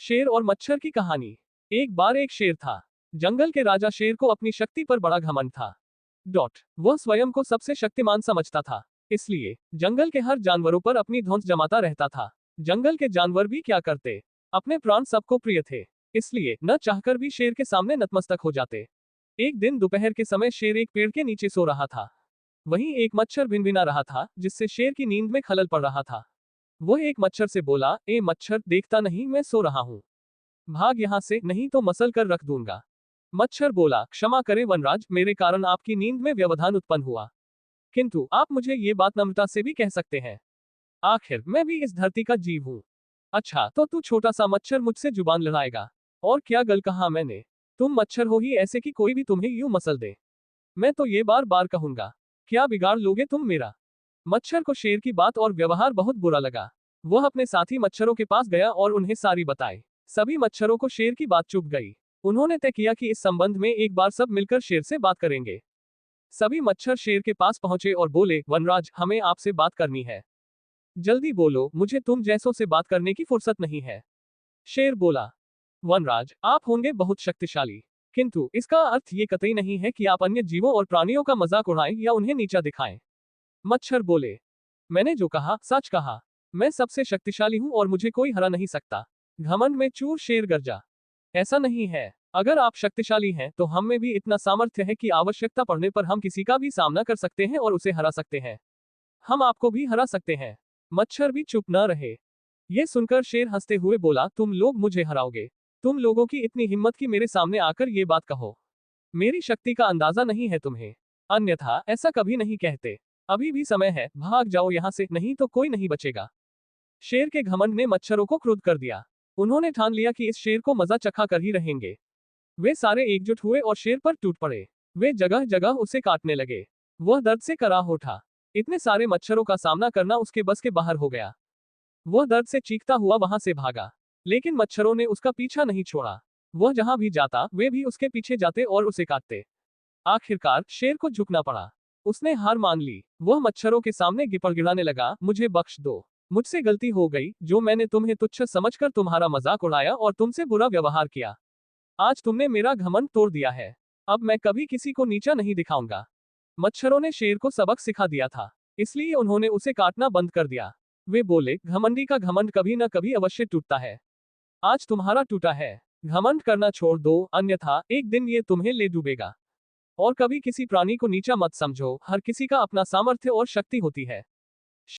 शेर और मच्छर की कहानी। एक बार एक शेर था। जंगल के राजा शेर को अपनी शक्ति पर बड़ा घमंड था। वह स्वयं को सबसे शक्तिमान समझता था, इसलिए जंगल के हर जानवरों पर अपनी धौंस जमाता रहता था। जंगल के जानवर भी क्या करते, अपने प्राण सबको प्रिय थे, इसलिए न चाहकर भी शेर के सामने नतमस्तक हो जाते। एक दिन दोपहर के समय शेर एक पेड़ के नीचे सो रहा था। वहीं एक मच्छर भिनभिना रहा था, जिससे शेर की नींद में खलल पड़ रहा था। वह एक मच्छर से बोला, ए मच्छर, देखता नहीं मैं सो रहा हूं, भाग यहां से, नहीं तो मसल कर रख दूंगा। मच्छर बोला, क्षमा करें वनराज, मेरे कारण आपकी नींद में व्यवधान उत्पन्न हुआ, किंतु आप मुझे ये बात नम्रता से भी कह सकते हैं, आखिर मैं भी इस धरती का जीव हूँ। अच्छा, तो तू छोटा सा मच्छर मुझसे जुबान लड़ाएगा? और क्या गल कहा मैंने? तुम मच्छर हो ही ऐसे कि कोई भी तुम्हें यूं मसल दे। मैं तो ये बार बार कहूंगा, क्या बिगाड़ लोगे तुम मेरा? मच्छर को शेर की बात और व्यवहार बहुत बुरा लगा। वह अपने साथी मच्छरों के पास गया और उन्हें सारी बताई। सभी मच्छरों को शेर की बात चुभ गई। उन्होंने तय किया कि इस संबंध में एक बार सब मिलकर शेर से बात करेंगे। सभी मच्छर शेर के पास पहुंचे और बोले, वनराज, हमें आपसे बात करनी है। जल्दी बोलो, मुझे तुम जैसों से बात करने की फुर्सत नहीं है। शेर बोला, वनराज, आप होंगे बहुत शक्तिशाली, किंतु इसका अर्थ ये कतई नहीं है कि आप अन्य जीवों और प्राणियों का मजाक उड़ाएं या उन्हें नीचा दिखाएं। मच्छर बोले, मैंने जो कहा सच कहा, मैं सबसे शक्तिशाली हूं और मुझे कोई हरा नहीं सकता। घमंड में चूर शेर गरजा, ऐसा नहीं है। अगर आप शक्तिशाली हैं तो हम में भी इतना सामर्थ्य है कि आवश्यकता पड़ने पर हम किसी का भी सामना कर सकते हैं और उसे हरा सकते हैं। हम आपको भी हरा सकते हैं। मच्छर भी चुप न रहे। यह सुनकर शेर हंसते हुए बोला, तुम लोग मुझे हराओगे? तुम लोगों की इतनी हिम्मत कि मेरे सामने आकर ये बात कहो। मेरी शक्ति का अंदाजा नहीं है तुम्हें, अन्यथा ऐसा कभी नहीं कहते। अभी भी समय है, भाग जाओ यहां से, नहीं तो कोई नहीं बचेगा। शेर के घमंड ने मच्छरों को क्रुद्ध कर दिया। उन्होंने ठान लिया कि इस शेर को मजा चखा कर ही रहेंगे। वे सारे एकजुट हुए और शेर पर टूट पड़े। वे जगह जगह उसे काटने लगे। वह दर्द से कराह उठा। इतने सारे मच्छरों का सामना करना उसके बस के बाहर हो गया। वह दर्द से चीखता हुआ वहां से भागा, लेकिन मच्छरों ने उसका पीछा नहीं छोड़ा। वह जहां भी जाता वे भी उसके पीछे जाते और उसे काटते। आखिरकार शेर को झुकना पड़ा। उसने हार मान ली। वह मच्छरों के सामने गिड़गिड़ाने लगा, मुझे बख्श दो, मुझसे गलती हो गई, जो मैंने तुम्हें तुच्छ समझकर तुम्हारा मजाक उड़ाया और तुमसे बुरा व्यवहार किया। आज तुमने मेरा घमंड तोड़ दिया है। अब मैं कभी किसी को नीचा नहीं दिखाऊंगा। मच्छरों ने शेर को सबक सिखा दिया था, इसलिए उन्होंने उसे काटना बंद कर दिया। वे बोले, घमंडी का घमंड कभी न कभी अवश्य टूटता है। आज तुम्हारा टूटा है। घमंड करना छोड़ दो, अन्यथा एक दिन ये तुम्हें ले डूबेगा। और कभी किसी प्राणी को नीचा मत समझो, हर किसी का अपना सामर्थ्य और शक्ति होती है।